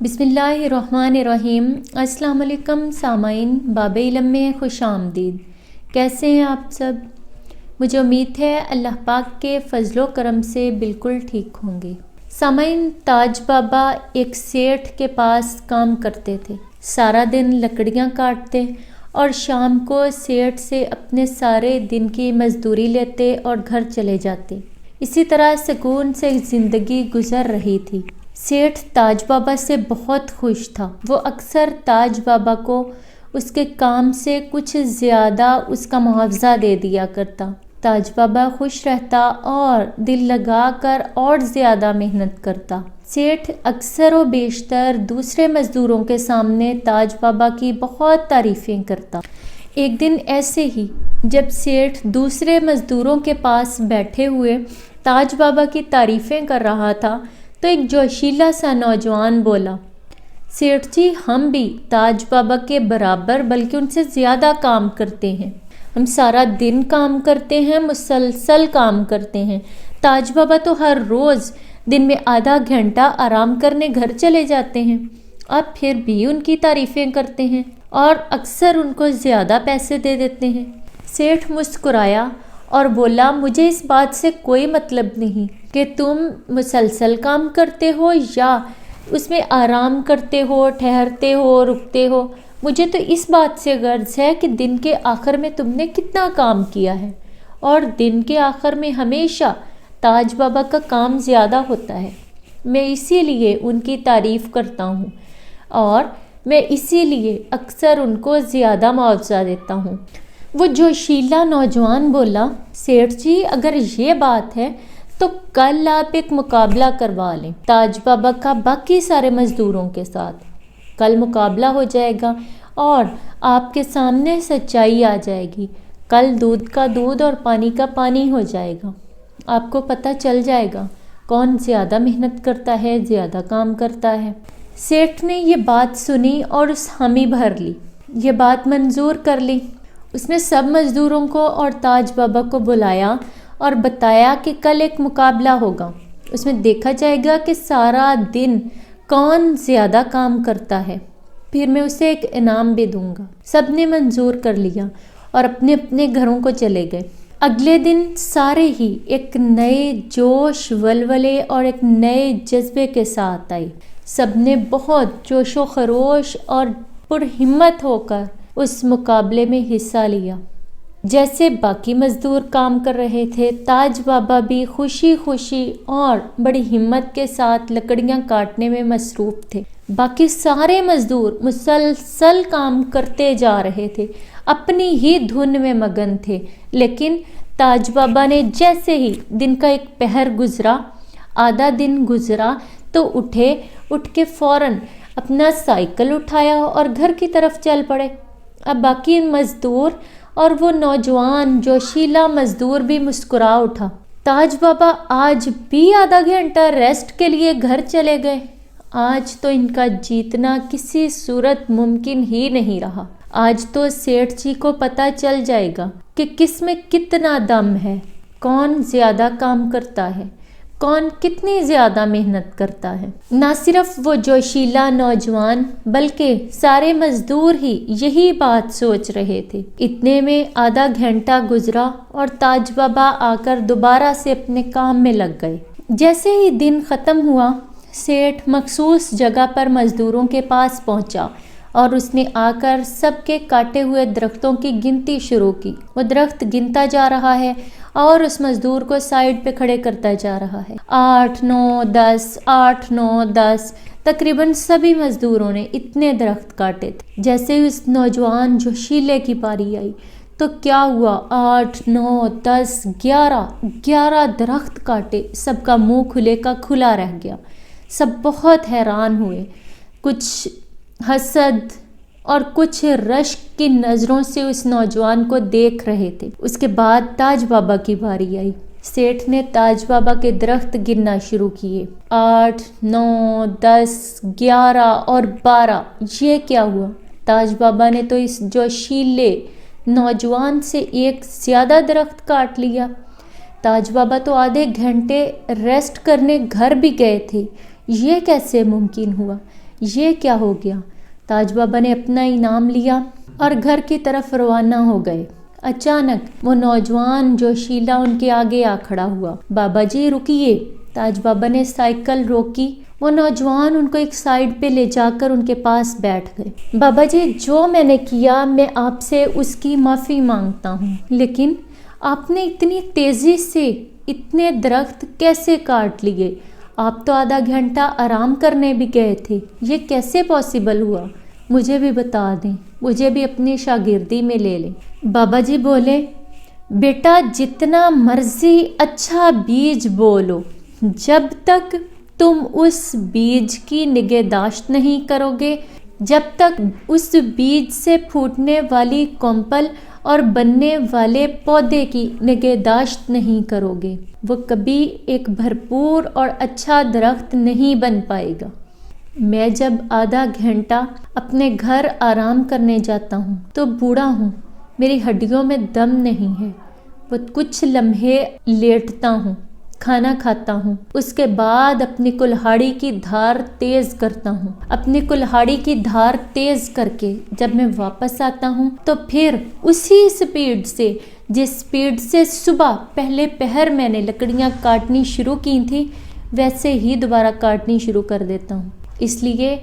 बिस्मिल्लाहिर्रहमानिर्रहीम। अस्सलाम वालेकुम सामाइन, बाब इल्म में खुश आमदीद। कैसे हैं आप सब? मुझे उम्मीद है अल्लाह पाक के फ़ज़लो करम से बिल्कुल ठीक होंगे। सामाइन, ताज बाबा एक सेठ के पास काम करते थे। सारा दिन लकड़ियाँ काटते और शाम को सेठ से अपने सारे दिन की मजदूरी लेते और घर चले जाते। इसी तरह सुकून से ज़िंदगी गुजर रही थी। सेठ ताज बाबा से बहुत खुश था। वो अक्सर ताज बाबा को उसके काम से कुछ ज़्यादा उसका मुआवजा दे दिया करता। ताज बाबा खुश रहता और दिल लगाकर और ज़्यादा मेहनत करता। सेठ अक्सर व बेशतर दूसरे मज़दूरों के सामने ताज बाबा की बहुत तारीफ़ें करता। एक दिन ऐसे ही जब सेठ दूसरे मज़दूरों के पास बैठे हुए ताज बाबा की तारीफ़ें कर रहा था तो एक जोशीला सा नौजवान बोला, सेठ जी, हम भी ताज बाबा के बराबर बल्कि उनसे ज़्यादा काम करते हैं। हम सारा दिन काम करते हैं, मुसलसल काम करते हैं। ताज बाबा तो हर रोज़ दिन में आधा घंटा आराम करने घर चले जाते हैं। आप फिर भी उनकी तारीफ़ें करते हैं और अक्सर उनको ज़्यादा पैसे दे देते हैं। सेठ मुस्कुराया और बोला, मुझे इस बात से कोई मतलब नहीं कि तुम मुसलसल काम करते हो या उसमें आराम करते हो, ठहरते हो, रुकते हो। मुझे तो इस बात से गर्ज है कि दिन के आखिर में तुमने कितना काम किया है। और दिन के आखिर में हमेशा ताज बाबा का काम ज़्यादा होता है। मैं इसीलिए उनकी तारीफ़ करता हूँ और मैं इसीलिए अक्सर उनको ज़्यादा मुआवजा देता हूँ। वो जोशीला नौजवान बोला, सेठ जी, अगर ये बात है तो कल आप एक मुकाबला करवा लें ताज बाबा का बाकी सारे मज़दूरों के साथ। कल मुकाबला हो जाएगा और आपके सामने सच्चाई आ जाएगी। कल दूध का दूध और पानी का पानी हो जाएगा। आपको पता चल जाएगा कौन ज़्यादा मेहनत करता है, ज़्यादा काम करता है। सेठ ने ये बात सुनी और उस हामी भर ली, ये बात मंजूर कर ली। उसने सब मज़दूरों को और ताज बाबा को बुलाया और बताया कि कल एक मुकाबला होगा। उसमें देखा जाएगा कि सारा दिन कौन ज़्यादा काम करता है, फिर मैं उसे एक इनाम भी दूंगा। सब ने मंजूर कर लिया और अपने अपने घरों को चले गए। अगले दिन सारे ही एक नए जोश, वलवले और एक नए जज्बे के साथ आए। सब ने बहुत जोशो खरोश और पुरहिम्मत होकर उस मुकाबले में हिस्सा लिया। जैसे बाकी मज़दूर काम कर रहे थे, ताज बाबा भी खुशी खुशी और बड़ी हिम्मत के साथ लकड़ियाँ काटने में मसरूफ़ थे। बाकी सारे मज़दूर मुसलसल काम करते जा रहे थे, अपनी ही धुन में मगन थे। लेकिन ताज बाबा ने जैसे ही दिन का एक पहर गुज़रा, आधा दिन गुज़रा, तो उठ के फ़ौरन अपना साइकिल उठाया और घर की तरफ चल पड़े। अब बाकी मज़दूर और वो नौजवान जोशीला मज़दूर भी मुस्कुरा उठा। ताज बाबा आज भी आधा घंटा रेस्ट के लिए घर चले गए। आज तो इनका जीतना किसी सूरत मुमकिन ही नहीं रहा। आज तो सेठ जी को पता चल जाएगा कि किस में कितना दम है, कौन ज़्यादा काम करता है, कौन कितनी ज़्यादा मेहनत करता है। ना सिर्फ वो जोशीला नौजवान बल्कि सारे मज़दूर ही यही बात सोच रहे थे। इतने में आधा घंटा गुजरा और ताज बाबा आकर दोबारा से अपने काम में लग गए। जैसे ही दिन ख़त्म हुआ, सेठ मखसूस जगह पर मज़दूरों के पास पहुंचा और उसने आकर सबके काटे हुए दरख्तों की गिनती शुरू की। वो दरख्त गिनता जा रहा है और उस मज़दूर को साइड पे खड़े करता जा रहा है। 8, 9, 10, 8, 9, 10, तकरीबन सभी मज़दूरों ने इतने दरख्त काटे थे। जैसे ही उस नौजवान जोशीले की बारी आई तो क्या हुआ, 8, 9, 10, 11 दरख्त काटे। सबका मुंह खुले का खुला रह गया। सब बहुत हैरान हुए, कुछ हसद और कुछ रश्क की नज़रों से उस नौजवान को देख रहे थे। उसके बाद ताज बाबा की बारी आई। सेठ ने ताज बाबा के दरख्त गिनना शुरू किए। 8, 9, 10, 11 और 12। ये क्या हुआ? ताज बाबा ने तो इस जोशीले नौजवान से एक ज़्यादा दरख्त काट लिया। ताज बाबा तो आधे घंटे रेस्ट करने घर भी गए थे। ये कैसे मुमकिन हुआ? یہ کیا ہو گیا؟ تاج بابا نے اپنا انعام لیا اور گھر کی طرف روانہ ہو گئے۔ اچانک وہ نوجوان جوشیلا ان کے آگے آ کھڑا ہوا۔ بابا جی رکیے۔ تاج بابا نے سائیکل روکی۔ وہ نوجوان ان کو ایک سائیڈ پہ لے جا کر ان کے پاس بیٹھ گئے۔ بابا جی، جو میں نے کیا میں آپ سے اس کی معافی مانگتا ہوں، لیکن آپ نے اتنی تیزی سے اتنے درخت کیسے کاٹ لیے؟ آپ تو آدھا گھنٹہ آرام کرنے بھی گئے تھے، یہ کیسے پاسبل ہوا؟ مجھے بھی بتا دیں، مجھے بھی اپنی شاگردی میں لے لیں۔ بابا جی بولے، بیٹا جتنا مرضی اچھا بیج بولو، جب تک تم اس بیج کی نگہداشت نہیں کرو گے، جب تک اس بیج سے پھوٹنے والی کمپل اور بننے والے پودے کی نگہداشت نہیں کرو گے، وہ کبھی ایک بھرپور اور اچھا درخت نہیں بن پائے گا۔ میں جب آدھا گھنٹہ اپنے گھر آرام کرنے جاتا ہوں تو بوڑھا ہوں، میری ہڈیوں میں دم نہیں ہے، وہ کچھ لمحے لیٹتا ہوں، کھانا کھاتا ہوں، اس کے بعد اپنی کلہاڑی کی دھار تیز کرتا ہوں۔ اپنی کلہاڑی کی دھار تیز کر کے جب میں واپس آتا ہوں تو پھر اسی سپیڈ سے جس سپیڈ سے صبح پہلے پہر میں نے لکڑیاں کاٹنی شروع کی تھیں، ویسے ہی دوبارہ کاٹنی شروع کر دیتا ہوں۔ اس لیے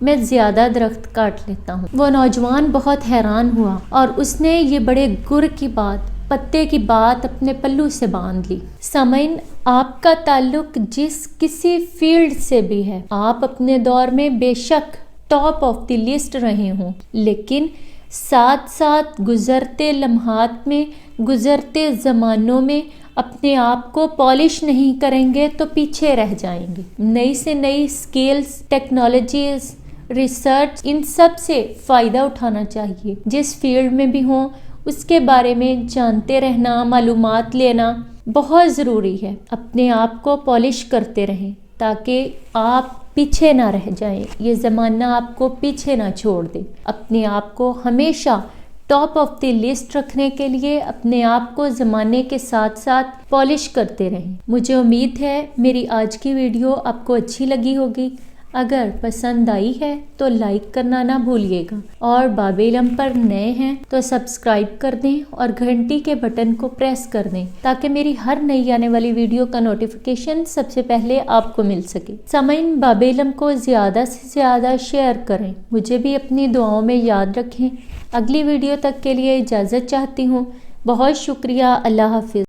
میں زیادہ درخت کاٹ لیتا ہوں۔ وہ نوجوان بہت حیران ہوا اور اس نے یہ بڑے گر کی بات، پتے کی بات اپنے پلو سے باندھ لی۔ سامعین، آپ کا تعلق جس کسی فیلڈ سے بھی ہے، آپ اپنے دور میں بے شک ٹاپ آف دی لسٹ رہے ہوں، لیکن ساتھ ساتھ گزرتے لمحات میں، گزرتے زمانوں میں اپنے آپ کو پالش نہیں کریں گے تو پیچھے رہ جائیں گے۔ نئی سے نئی سکلز، ٹیکنالوجیز، ریسرچ، ان سب سے فائدہ اٹھانا چاہیے۔ جس فیلڈ میں بھی ہوں اس کے بارے میں جانتے رہنا، معلومات لینا بہت ضروری ہے۔ اپنے آپ کو پالش کرتے رہیں تاکہ آپ پیچھے نہ رہ جائیں، یہ زمانہ آپ کو پیچھے نہ چھوڑ دے۔ اپنے آپ کو ہمیشہ ٹاپ آف دی لسٹ رکھنے کے لیے اپنے آپ کو زمانے کے ساتھ ساتھ پالش کرتے رہیں۔ مجھے امید ہے میری آج کی ویڈیو آپ کو اچھی لگی ہوگی۔ اگر پسند آئی ہے تو لائک کرنا نہ بھولیے گا، اور باب علم پر نئے ہیں تو سبسکرائب کر دیں اور گھنٹی کے بٹن کو پریس کر دیں تاکہ میری ہر نئی آنے والی ویڈیو کا نوٹیفیکیشن سب سے پہلے آپ کو مل سکے۔ سامعین، باب علم کو زیادہ سے زیادہ شیئر کریں، مجھے بھی اپنی دعاؤں میں یاد رکھیں۔ اگلی ویڈیو تک کے لیے اجازت چاہتی ہوں۔ بہت شکریہ۔ اللہ حافظ۔